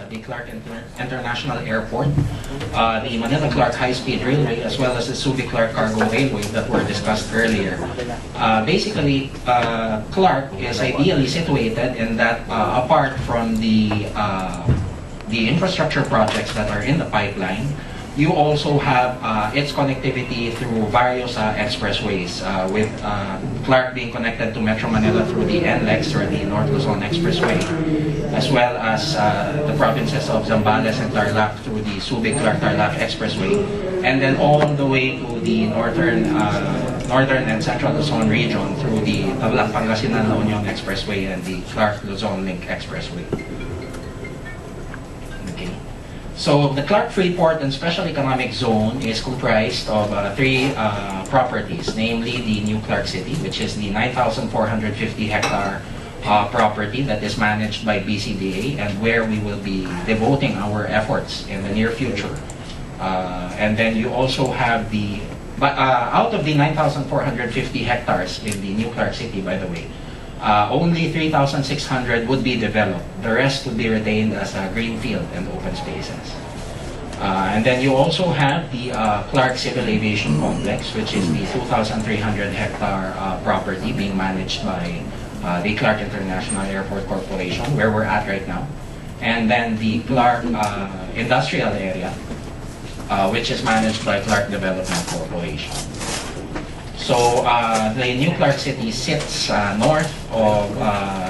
the Clark International Airport, the Manila-Clark High-Speed Railway, as well as the Subic-Clark Cargo Railway that were discussed earlier. Basically, Clark is ideally situated in that apart from the infrastructure projects that are in the pipeline, you also have its connectivity through various expressways, with Clark being connected to Metro Manila through the NLEX or the North Luzon Expressway, as well as the provinces of Zambales and Tarlac through the Subic-Clark-Tarlac Expressway, and then all the way to the northern and central Luzon region through the Tarlac-Pangasinan-La Union Expressway and the Clark-Luzon Link Expressway. So the Clark Freeport and Special Economic Zone is comprised of three properties, namely the New Clark City, which is the 9,450 hectare property that is managed by BCDA and where we will be devoting our efforts in the near future. And then you also have the, out of the 9,450 hectares in the New Clark City, by the way, only 3,600 would be developed. The rest would be retained as a greenfield and open spaces. And then you also have the Clark Civil Aviation Complex, which is the 2,300 hectare property being managed by the Clark International Airport Corporation, where we're at right now. And then the Clark Industrial Area, which is managed by Clark Development Corporation. So the New Clark City sits north of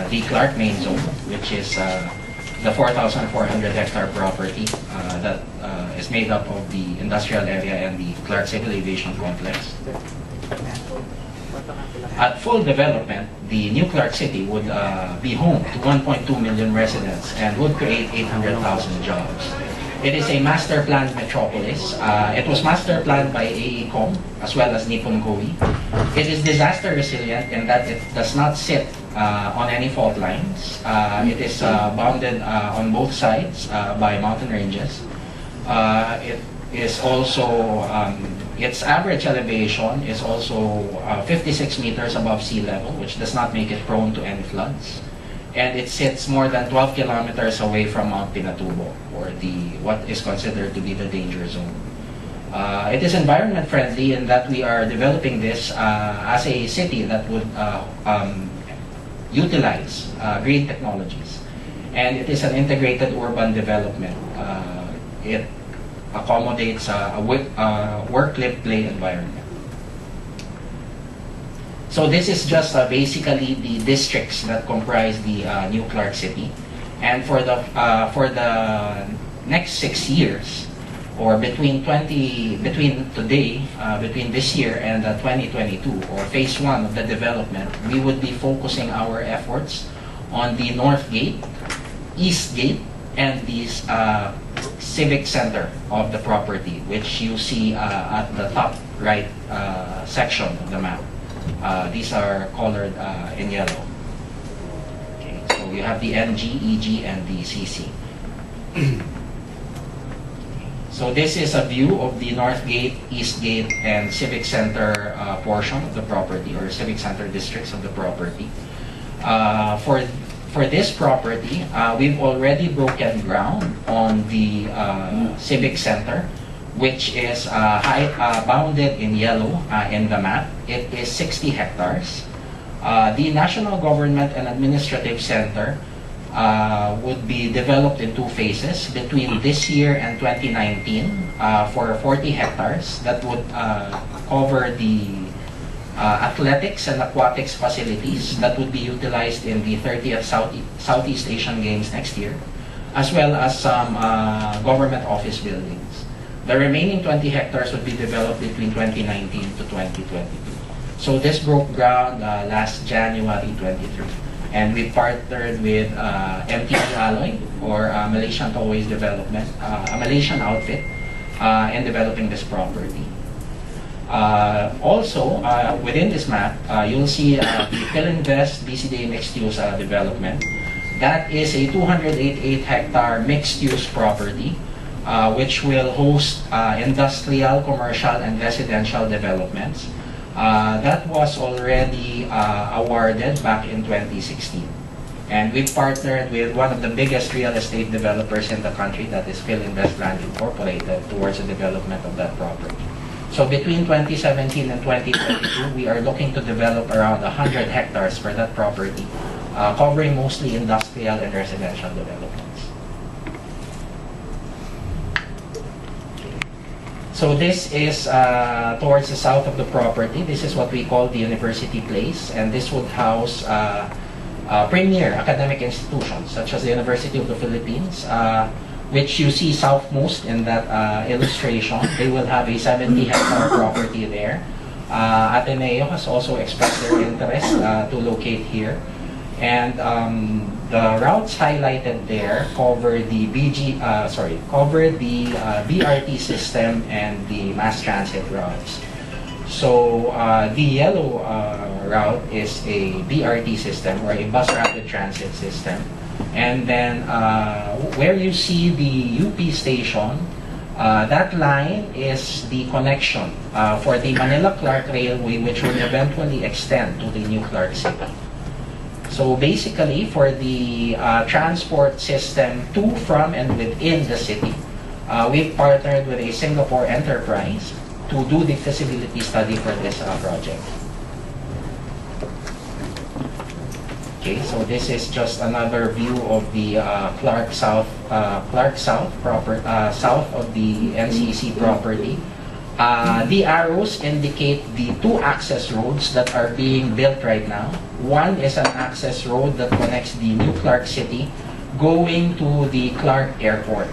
the Clark Main Zone, which is the 4,400 hectare property that is made up of the industrial area and the Clark Civil Aviation Complex. At full development, the New Clark City would be home to 1.2 million residents and would create 800,000 jobs. It is a master planned metropolis. It was master planned by AECOM as well as Nippon Koei. It is disaster resilient in that it does not sit on any fault lines. It is bounded on both sides by mountain ranges. It is also, its average elevation is also 56 meters above sea level, which does not make it prone to any floods. And it sits more than 12 kilometers away from Mount Pinatubo, or what is considered to be the danger zone. It is environment friendly in that we are developing this as a city that would utilize green technologies. And it is an integrated urban development. It accommodates a work-live-play environment. So this is just basically the districts that comprise the New Clark City, and for the next 6 years, or between this year and 2022, or phase 1 of the development, we would be focusing our efforts on the North Gate, East Gate, and the civic center of the property, which you see at the top right section of the map. These are colored in yellow. Okay, so you have the NG, EG, and the CC. So this is a view of the North Gate, East Gate, and Civic Center portion of the property, or Civic Center districts of the property. For this property, we've already broken ground on the Civic Center, which is bounded in yellow in the map. It is 60 hectares. The National Government and Administrative Center would be developed in 2 phases between this year and 2019 for 40 hectares that would cover the athletics and aquatics facilities that would be utilized in the 30th Southeast Asian Games next year, as well as some government office buildings. The remaining 20 hectares would be developed between 2019 to 2022. So this broke ground last January 23. And we partnered with MTD Alloy, or Malaysian Tollways Development, a Malaysian outfit, in developing this property. Also, within this map, you'll see the Philinvest BCDA mixed-use development. That is a 288 hectare mixed-use property, which will host industrial, commercial, and residential developments. That was already awarded back in 2016. And we've partnered with one of the biggest real estate developers in the country, that is Philinvest Incorporated, towards the development of that property. So between 2017 and 2022, we are looking to develop around 100 hectares for that property, covering mostly industrial and residential developments. So this is towards the south of the property. This is what we call the University Place, and this would house premier academic institutions such as the University of the Philippines, which you see southmost in that illustration. They will have a 70-hectare property there. Ateneo has also expressed their interest to locate here. And the routes highlighted there cover the BRT system and the mass transit routes. So the yellow route is a BRT system, or a bus rapid transit system. And then where you see the UP station, that line is the connection for the Manila-Clark Railway, which will eventually extend to the new Clark City. So basically, for the transport system to, from, and within the city, we've partnered with a Singapore enterprise to do the feasibility study for this project. Okay, so this is just another view of the Clark South south of the NCC property. The arrows indicate the two access roads that are being built right now. One is an access road that connects the new Clark City going to the Clark Airport.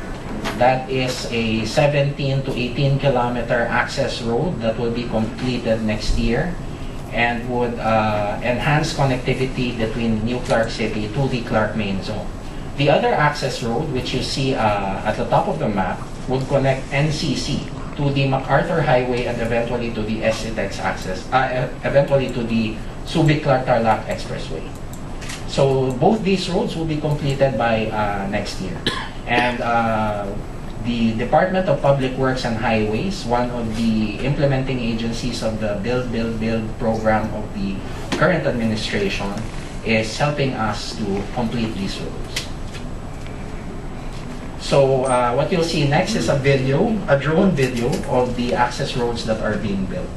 That is a 17 to 18 kilometer access road that will be completed next year and would enhance connectivity between New Clark City to the Clark main zone. The other access road, which you see at the top of the map, would connect NCC to the MacArthur Highway and eventually to the SCTEX access, eventually to the Subic-Clark-Tarlac Expressway. So both these roads will be completed by next year. And the Department of Public Works and Highways, one of the implementing agencies of the Build, Build, Build program of the current administration, is helping us to complete these roads. So what you'll see next is a drone video of the access roads that are being built.